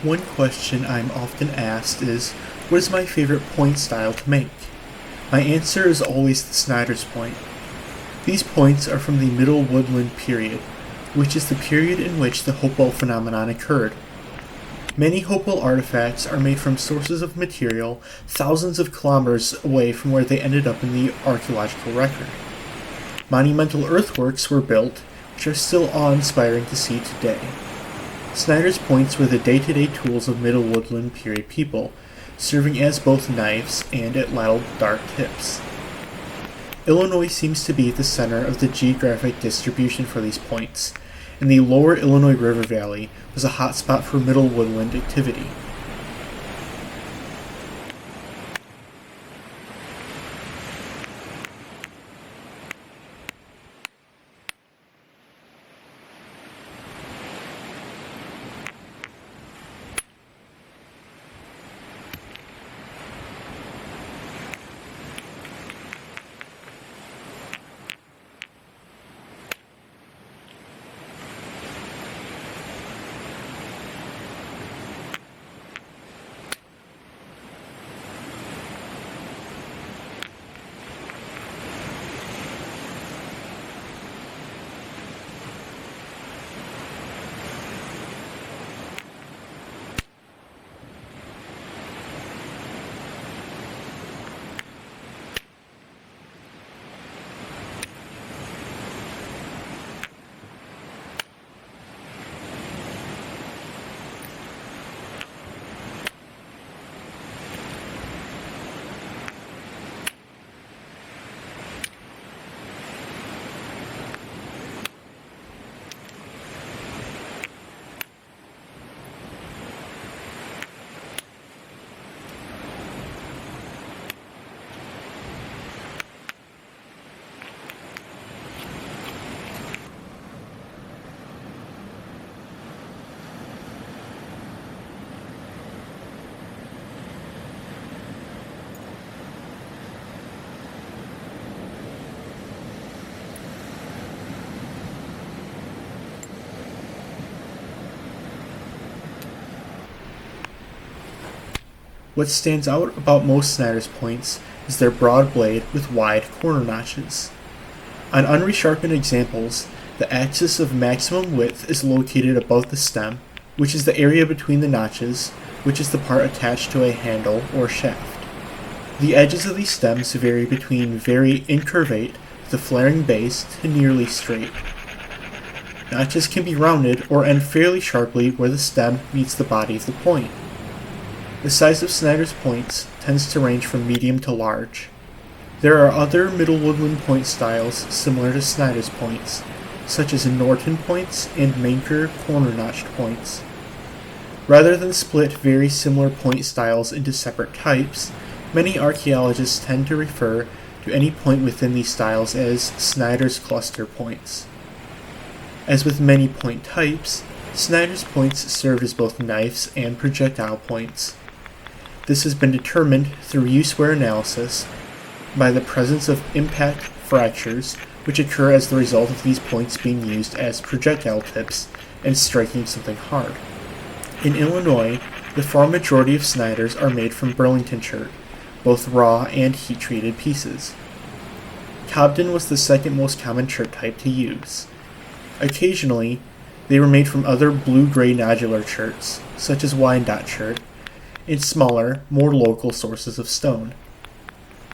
One question I'm often asked is, what is my favorite point style to make? My answer is always the Snyder's point. These points are from the Middle Woodland period, which is the period in which the Hopewell phenomenon occurred. Many Hopewell artifacts are made from sources of material thousands of kilometers away from where they ended up in the archaeological record. Monumental earthworks were built, which are still awe-inspiring to see today. Snyder's points were the day-to-day tools of Middle Woodland period people, serving as both knives and at loud, dark tips. Illinois seems to be at the center of the geographic distribution for these points, and the lower Illinois River Valley was a hotspot for Middle Woodland activity. What stands out about most Snyder's points is their broad blade with wide corner notches. On unresharpened examples, the axis of maximum width is located above the stem, which is the area between the notches, which is the part attached to a handle or shaft. The edges of these stems vary between very incurvate with a flaring base to nearly straight. Notches can be rounded or end fairly sharply where the stem meets the body of the point. The size of Snyder's points tends to range from medium to large. There are other Middle Woodland point styles similar to Snyder's points, such as Norton points and Manker corner-notched points. Rather than split very similar point styles into separate types, many archaeologists tend to refer to any point within these styles as Snyder's cluster points. As with many point types, Snyder's points served as both knives and projectile points. This has been determined through use-wear analysis by the presence of impact fractures, which occur as the result of these points being used as projectile tips and striking something hard. In Illinois, the far majority of Snyders are made from Burlington chert, both raw and heat-treated pieces. Cobden was the second most common chert type to use. Occasionally, they were made from other blue-gray nodular cherts, such as Wyandotte chert, and smaller, more local sources of stone.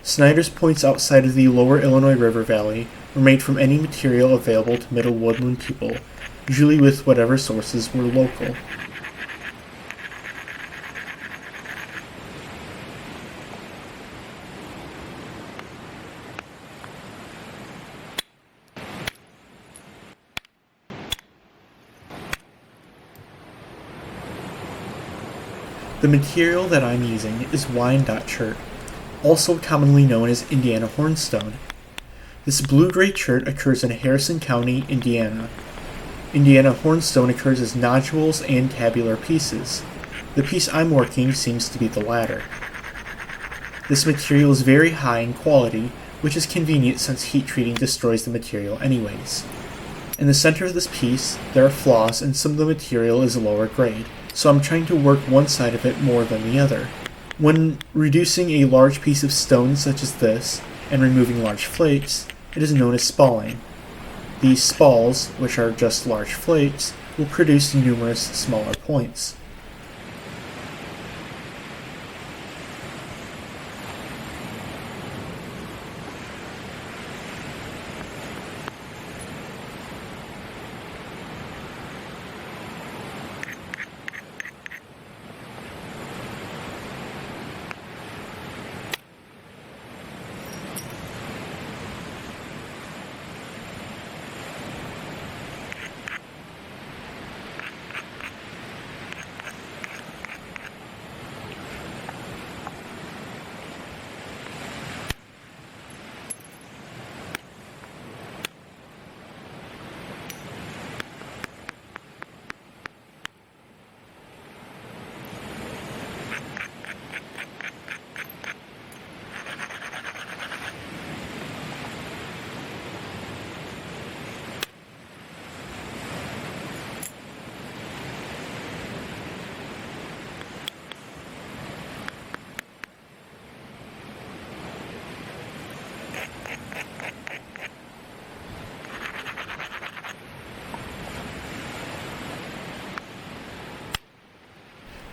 Snyder's points outside of the lower Illinois River Valley were made from any material available to Middle Woodland people, usually with whatever sources were local. The material that I'm using is Wyandotte chert, also commonly known as Indiana hornstone. This blue-gray chert occurs in Harrison County, Indiana. Indiana hornstone occurs as nodules and tabular pieces. The piece I'm working seems to be the latter. This material is very high in quality, which is convenient since heat treating destroys the material anyways. In the center of this piece, there are flaws and some of the material is lower grade, so I'm trying to work one side of it more than the other. When reducing a large piece of stone such as this, and removing large flakes, it is known as spalling. These spalls, which are just large flakes, will produce numerous smaller points.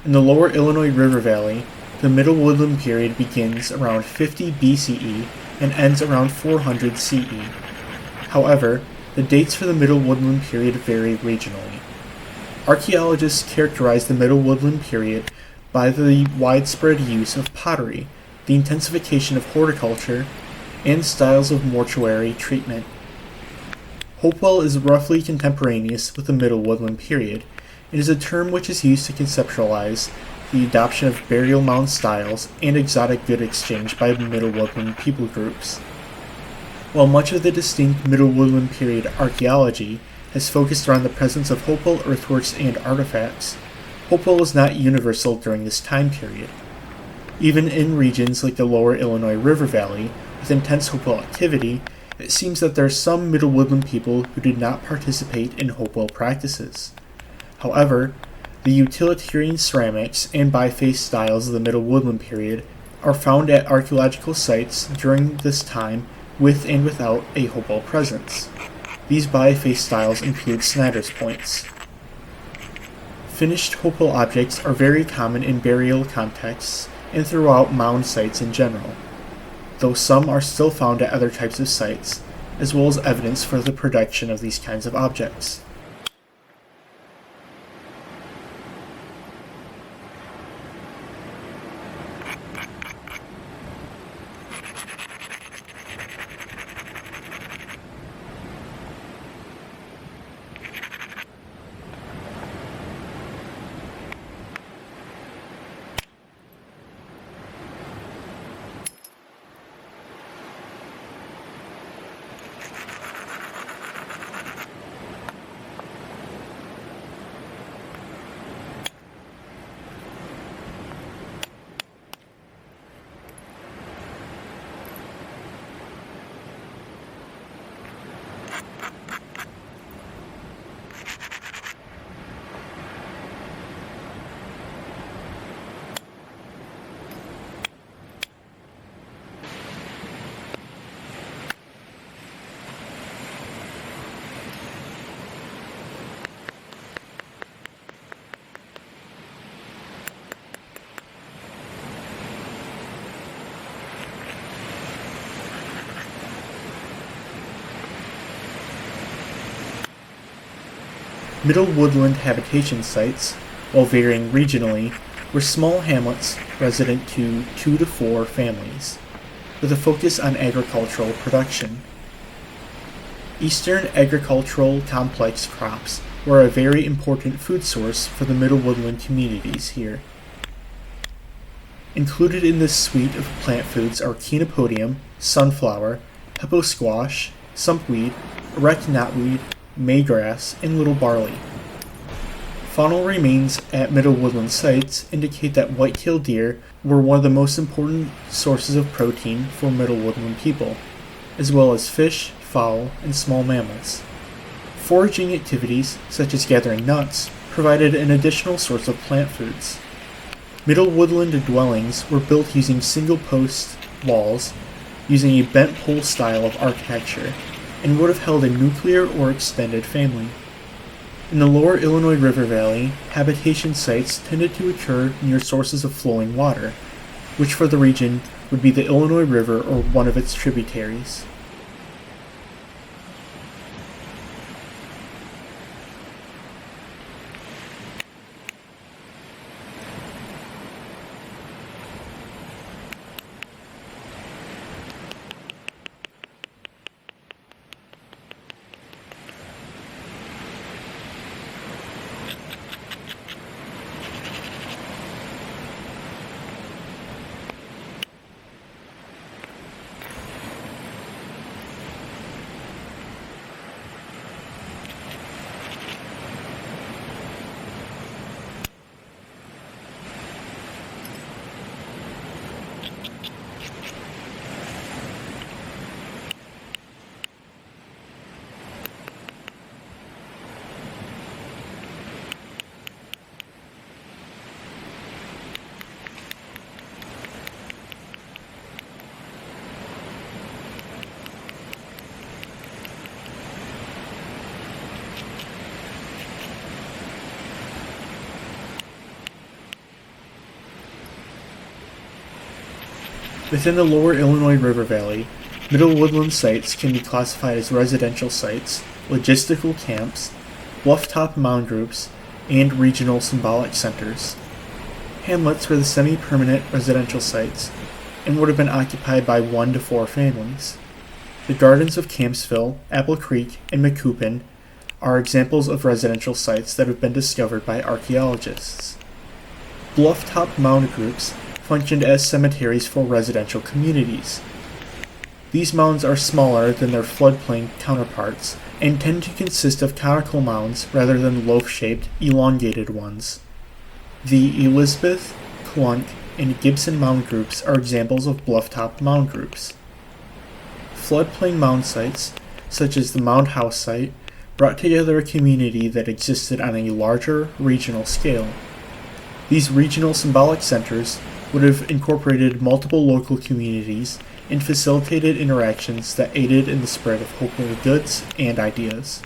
In the lower Illinois River Valley, the Middle Woodland period begins around 50 BCE and ends around 400 CE. However, the dates for the Middle Woodland period vary regionally. Archaeologists characterize the Middle Woodland period by the widespread use of pottery, the intensification of horticulture, and styles of mortuary treatment. Hopewell is roughly contemporaneous with the Middle Woodland period. It is a term which is used to conceptualize the adoption of burial mound styles and exotic good exchange by Middle Woodland people groups. While much of the distinct Middle Woodland period archaeology has focused around the presence of Hopewell earthworks and artifacts, Hopewell was not universal during this time period. Even in regions like the lower Illinois River Valley, with intense Hopewell activity, it seems that there are some Middle Woodland people who did not participate in Hopewell practices. However, the utilitarian ceramics and biface styles of the Middle Woodland period are found at archaeological sites during this time with and without a Hopewell presence. These biface styles include Snyder's points. Finished Hopewell objects are very common in burial contexts and throughout mound sites in general, though some are still found at other types of sites, as well as evidence for the production of these kinds of objects. Middle Woodland habitation sites, while varying regionally, were small hamlets resident to 2 to 4 families, with a focus on agricultural production. Eastern agricultural complex crops were a very important food source for the Middle Woodland communities here. Included in this suite of plant foods are chenopodium, sunflower, hippo squash, sumpweed, erect knotweed, maygrass, and little barley. Faunal remains at Middle Woodland sites indicate that white-tailed deer were one of the most important sources of protein for Middle Woodland people, as well as fish, fowl, and small mammals. Foraging activities, such as gathering nuts, provided an additional source of plant foods. Middle Woodland dwellings were built using single-post walls, using a bent pole style of architecture, and would have held a nuclear or extended family. In the lower Illinois River Valley, habitation sites tended to occur near sources of flowing water, which for the region would be the Illinois River or one of its tributaries. Within the lower Illinois River Valley, Middle Woodland sites can be classified as residential sites, logistical camps, bluff-top mound groups, and regional symbolic centers. Hamlets were the semi-permanent residential sites and would have been occupied by 1 to 4 families. The gardens of Campsville, Apple Creek, and McCoupin are examples of residential sites that have been discovered by archaeologists. Bluff-top mound groups functioned as cemeteries for residential communities. These mounds are smaller than their floodplain counterparts and tend to consist of conical mounds rather than loaf-shaped, elongated ones. The Elizabeth, Clunk, and Gibson mound groups are examples of bluff-top mound groups. Floodplain mound sites, such as the Mound House site, brought together a community that existed on a larger regional scale. These regional symbolic centers would have incorporated multiple local communities and facilitated interactions that aided in the spread of Hopewell goods and ideas.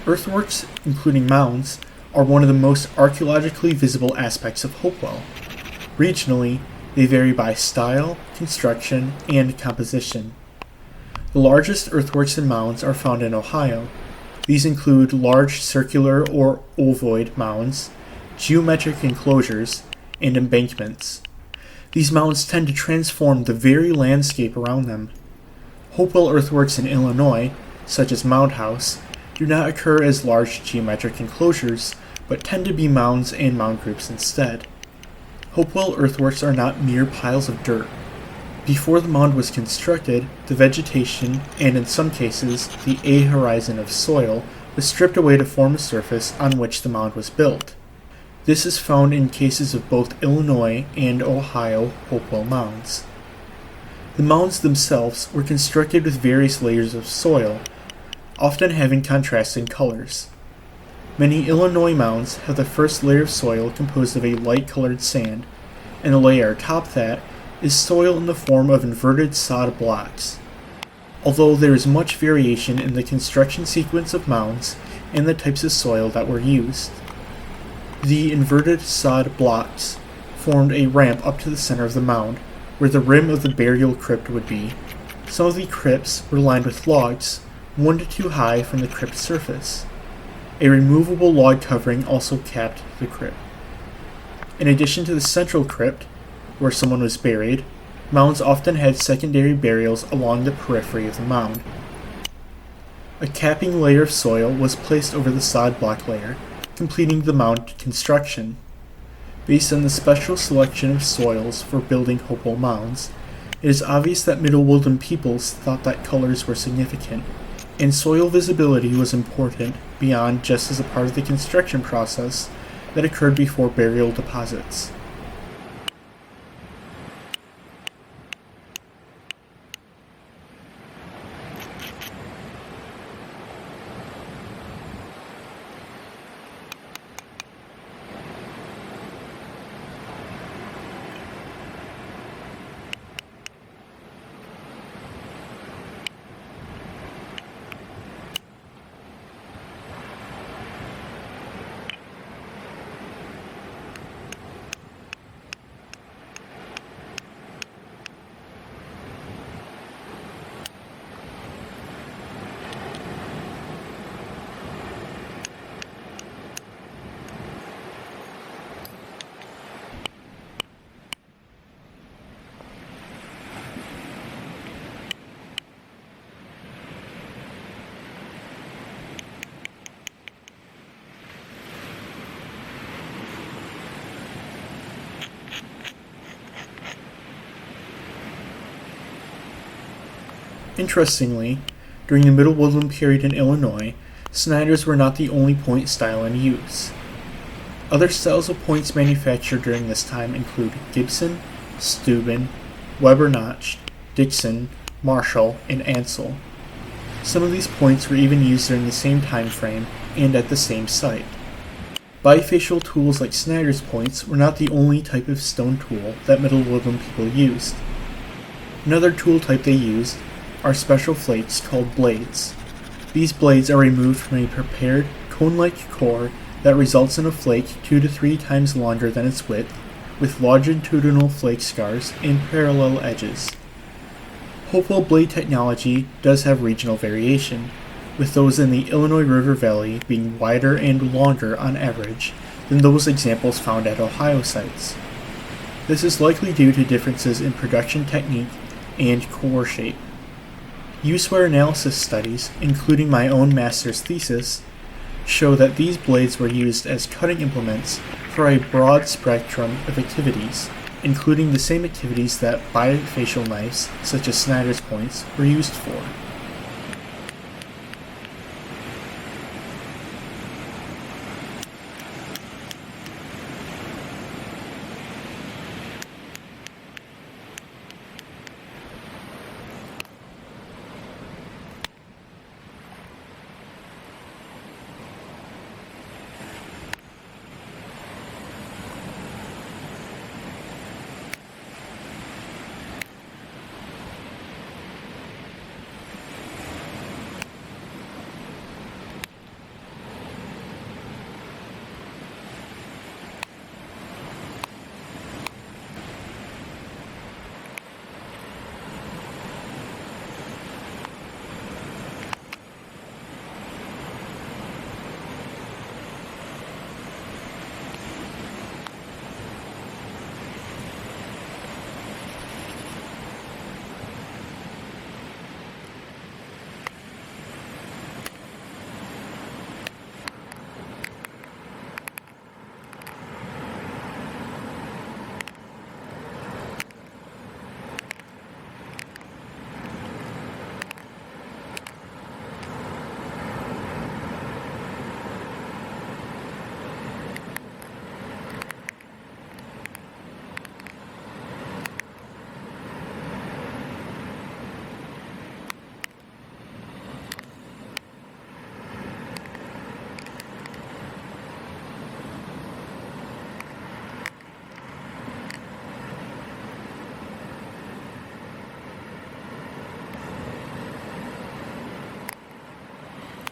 Earthworks, including mounds, are one of the most archaeologically visible aspects of Hopewell. Regionally, they vary by style, construction, and composition. The largest earthworks and mounds are found in Ohio. These include large circular or ovoid mounds, geometric enclosures, and embankments. These mounds tend to transform the very landscape around them. Hopewell earthworks in Illinois, such as Mound House, do not occur as large geometric enclosures, but tend to be mounds and mound groups instead. Hopewell earthworks are not mere piles of dirt. Before the mound was constructed, the vegetation, and in some cases, the horizon of soil, was stripped away to form a surface on which the mound was built. This is found in cases of both Illinois and Ohio Hopewell mounds. The mounds themselves were constructed with various layers of soil, often having contrasting colors. Many Illinois mounds have the first layer of soil composed of a light-colored sand, and the layer atop that is soil in the form of inverted sod blocks. Although there is much variation in the construction sequence of mounds and the types of soil that were used. The inverted sod blocks formed a ramp up to the center of the mound, where the rim of the burial crypt would be. Some of the crypts were lined with logs, 1 to 2 high from the crypt surface. A removable log covering also capped the crypt. In addition to the central crypt, where someone was buried, mounds often had secondary burials along the periphery of the mound. A capping layer of soil was placed over the sod block layer, completing the mound construction. Based on the special selection of soils for building Hopewell mounds, it is obvious that Middle Woodland peoples thought that colors were significant, and soil visibility was important beyond just as a part of the construction process that occurred before burial deposits. Interestingly, during the Middle Woodland period in Illinois, Snyders were not the only point style in use. Other styles of points manufactured during this time include Gibson, Steuben, Weber Notched, Dixon, Marshall, and Ansel. Some of these points were even used during the same time frame and at the same site. Bifacial tools like Snyder's points were not the only type of stone tool that Middle Woodland people used. Another tool type they used are special flakes called blades. These blades are removed from a prepared cone-like core that results in a flake 2 to 3 times longer than its width, with longitudinal flake scars and parallel edges. Hopewell blade technology does have regional variation, with those in the Illinois River Valley being wider and longer on average than those examples found at Ohio sites. This is likely due to differences in production technique and core shape. Use-wear analysis studies, including my own master's thesis, show that these blades were used as cutting implements for a broad spectrum of activities, including the same activities that bifacial knives, such as Snyder's points, were used for.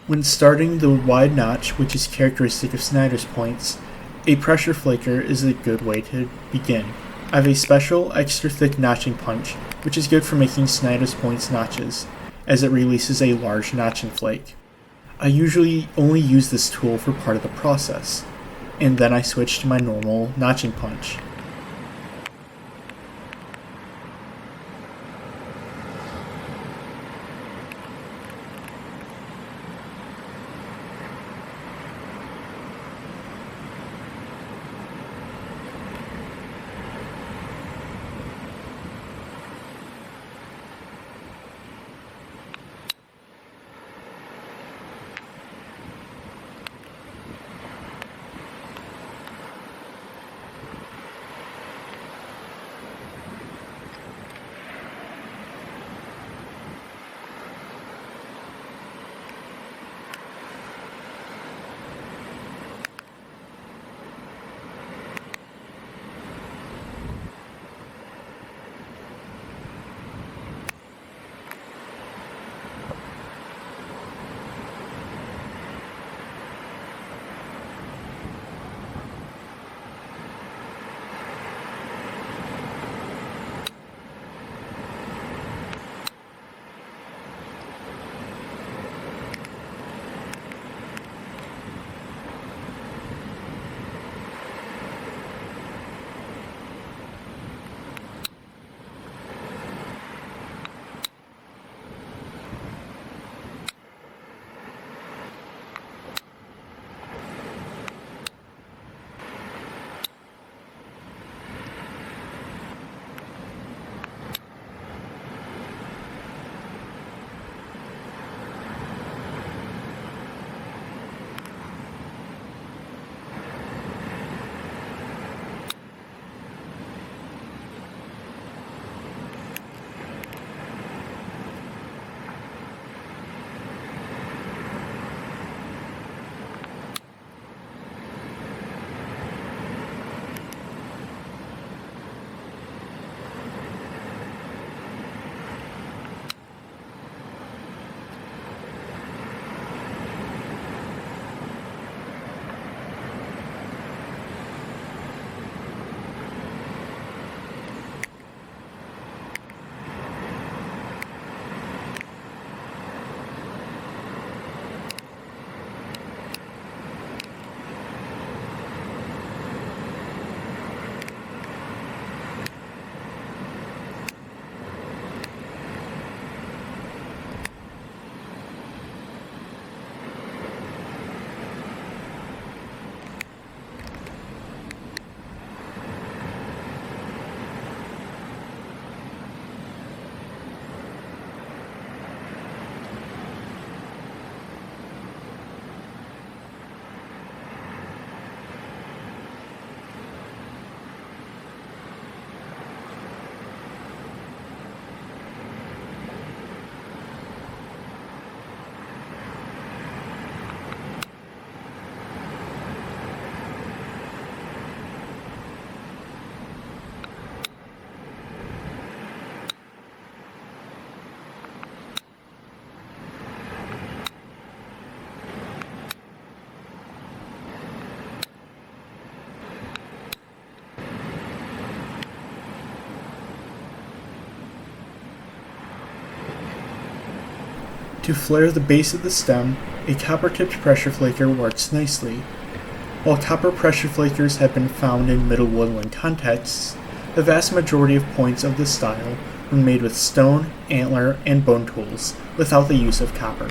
When starting the wide notch, which is characteristic of Snyder's points, a pressure flaker is a good way to begin. I have a special extra thick notching punch, which is good for making Snyder's points notches, as it releases a large notching flake. I usually only use this tool for part of the process, and then I switch to my normal notching punch. To flare the base of the stem, a copper-tipped pressure flaker works nicely. While copper pressure flakers have been found in Middle Woodland contexts, the vast majority of points of this style were made with stone, antler, and bone tools without the use of copper.